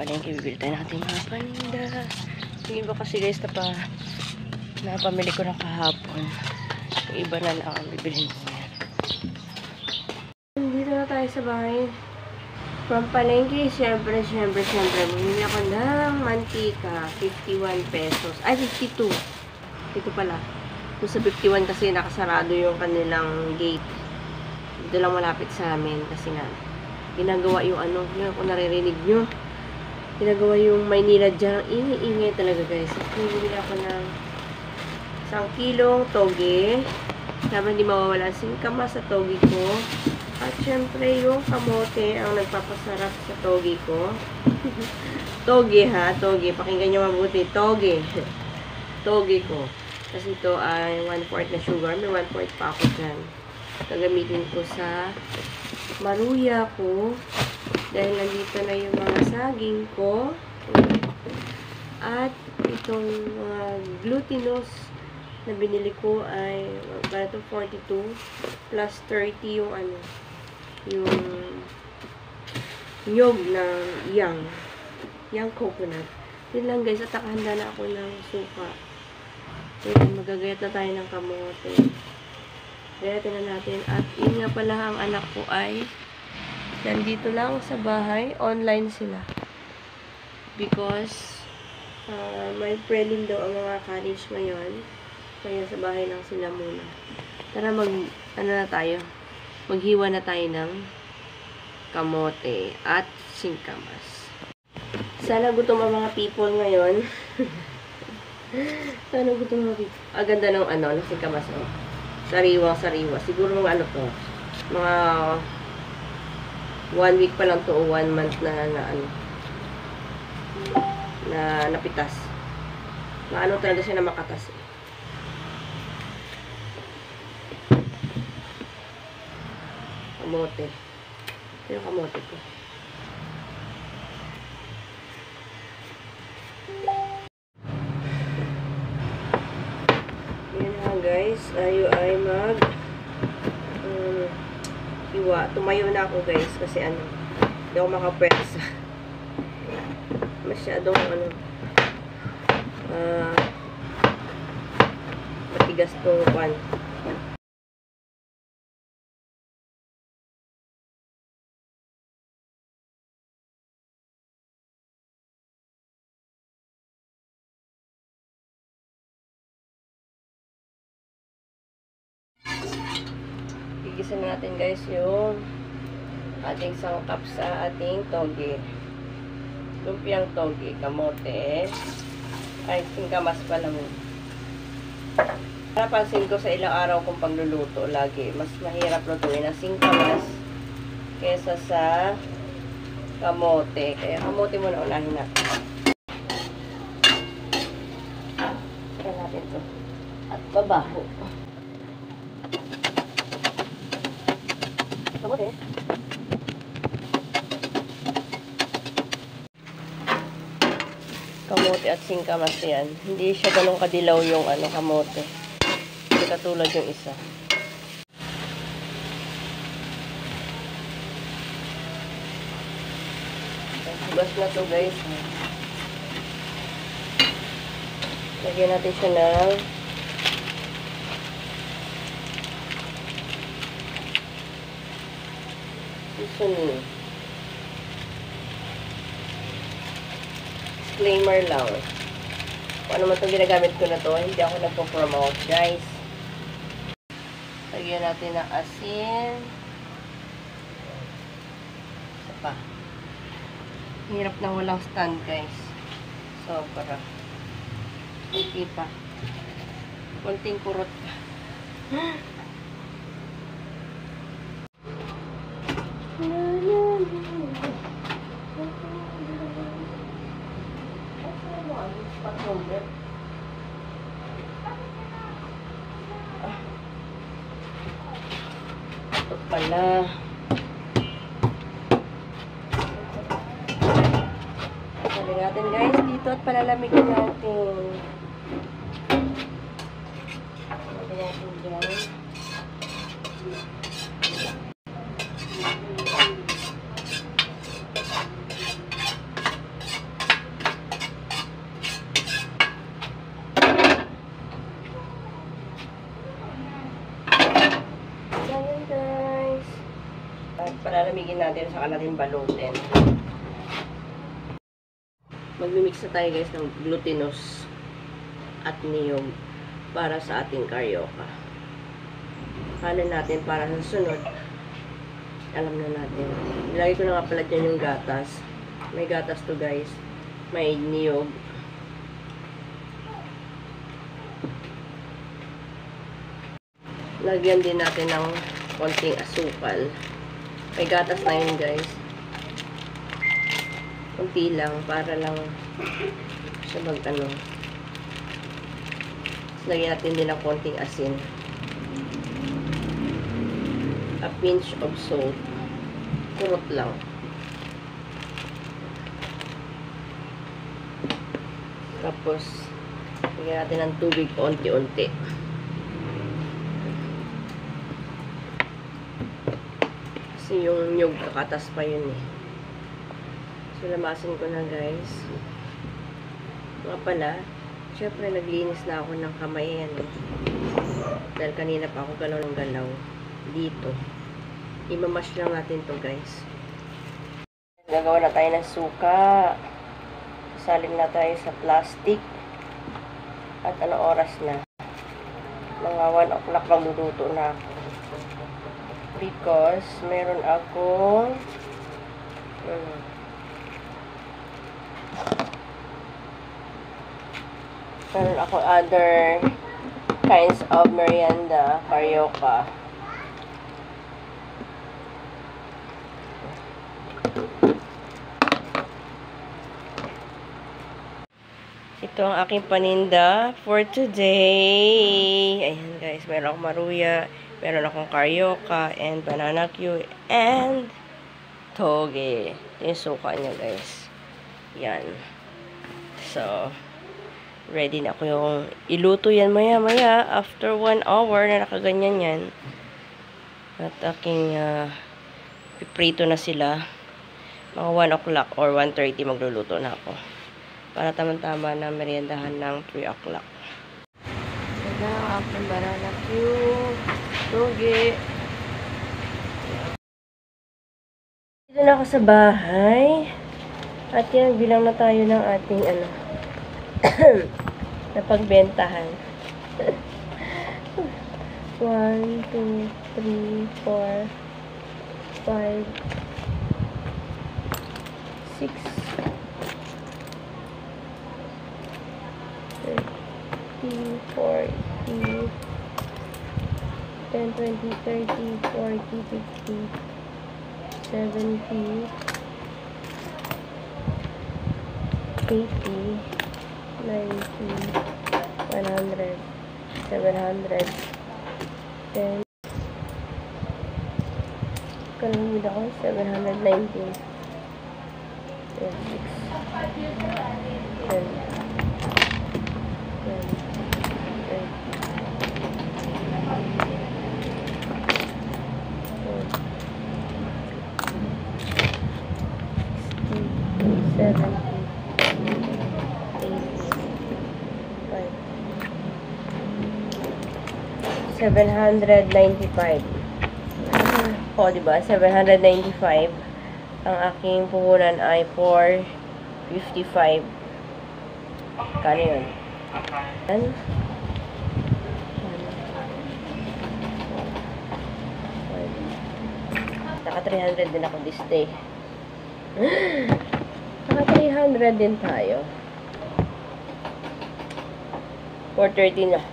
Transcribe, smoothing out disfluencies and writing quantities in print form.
palengke. Bibili tayo ng ating mga paninda. Yung iba kasi guys napamili ko na kahapon. Yung iba na lang ang bibilhin ko yan. Dito na tayo sa bahay. From palengke, syempre, bumili ako ng mantika. 51 pesos. Ay, 52. Ito pala. Kung sa 51 kasi nakasarado yung kanilang gate. Dito lang malapit sa amin. Kasi nga, ginagawa yung ano, yun kung naririnig nyo. Ginagawa yung Maynila dyan. Ingay talaga guys. Bumili ako ng 1 kilong toge. Sabi hindi mawawala singkamas sa toge ko. At syempre yung kamote ang nagpapasarap sa toge ko. Toge ha, toge. Pakinggan nyo mabuti. Toge. Toge ko. Kasi ito ay 1/4 na sugar. May 1/4 pa ako dyan. Gagamitin ko sa maruya ko. Dahil nandito na yung mga saging ko. At itong glutinous na binili ko ay barato 42 plus 30 yung ano, yung nyog ng yang coconut. Yun lang guys, at nakahanda na ako ng suka. Yun, magagayat na tayo ng kamote. Gayatin na natin. At yun nga pala, ang anak ko ay nandito lang sa bahay. Online sila. Because may prelim daw ang mga college ngayon. Kaya sa bahay lang sila muna. Tara maghiwa na tayo ng kamote at singkamas. Sana gutom ang mga people ngayon. Sana gutom ang mga people. Ang ganda ng ng singkamas. Oh. Sariwa. Siguro mga ano to. Mga 1 week pa lang to o 1 month na napitas. Ano talaga siya na makatas eh. Kamote. Ito yung kamote ko. Yan na guys. Tayo ay hiwa. Tumayo na ako guys. Kasi hindi ako makapwersa. Masyadong matigas tong kwan. Gigisa na natin guys yung ating sangkap sa ating toge. Lumpiang toge, kamote, ay singkamas pala mo. Napansin ko sa ilang araw kong pagluluto lagi, mas mahirap lutuin ang singkamas kesa sa kamote. Kaya kamote muna unahin natin. Saka natin to. At babaho. Kamote. Kamote at singkamas yan. Hindi siya ganun kadilaw yung kamote. Hindi katulad yung isa. Hugas na to guys. Lagyan natin siya ng seasoning. Disclaimer lang. Kung ano man itong ginagamit ko na to, hindi ako nagpo-promote, guys. Lagyan natin ng asin. Isa pa. Hirap na walang stand, guys. So, para hindi pa. Konting kurot pa. Ito pala. Sabi natin guys dito at palalamigin natin. Sabi natin dyan. natin, saka natin balutin. Magmimix na tayo guys ng glutinous at niyog para sa ating carioca. Kanin natin para sa sunod. Alam na natin. Ilagay ko na nga pala dyan yung gatas. May gatas to guys. May niyog. Lagyan din natin ng konting asukal. May gatas na yun guys. Kunti lang para lang siya mag-ano. Lagyan natin din ng konting asin. A pinch of salt. Kurot lang. Tapos, lagyan natin ng tubig onti-onti. Kasi yung nyug kakatas pa yun eh. So, lamasin ko na guys. Nga pala, syempre naglinis na ako ng kamay yan eh. Dahil kanina pa ako galaw ng galaw. Dito. Imamash lang natin to guys. Gagawa na tayo ng suka. Sasalin na tayo sa plastic. At ano oras na? Mga 1 o'clock magluluto na ako. Because meron akong other kinds of merienda, carioca. Ito ang aking paninda for today. Ayan guys, meron akong maruya, meron akong carioca, and banana Q, and toge. Ito yung suka niya guys. Yan. So, ready na ako yung iluto yan maya-maya after 1 hour na nakaganyan yan. At aking piprito na sila. Mga 1 o'clock or 1:30 magluluto na ako. Para tamang-tama na meriendahan ng 3 o'clock. Ito ang aking banana Q, toge. Dito na ako sa bahay. At yan, bilang na tayo ng ating napagbentahan. 1, 2, 3, 4, 5, 6, 40, 10, 20, 30, 40, 50, 70, 80, 90, 100, 700, 10, kalamid ako, 719, 6, 10, 795. O, diba? 795. Ang aking puhunan ay 455. Kano yun? Naka 300 din ako this day. Naka 300 din tayo. 430 na.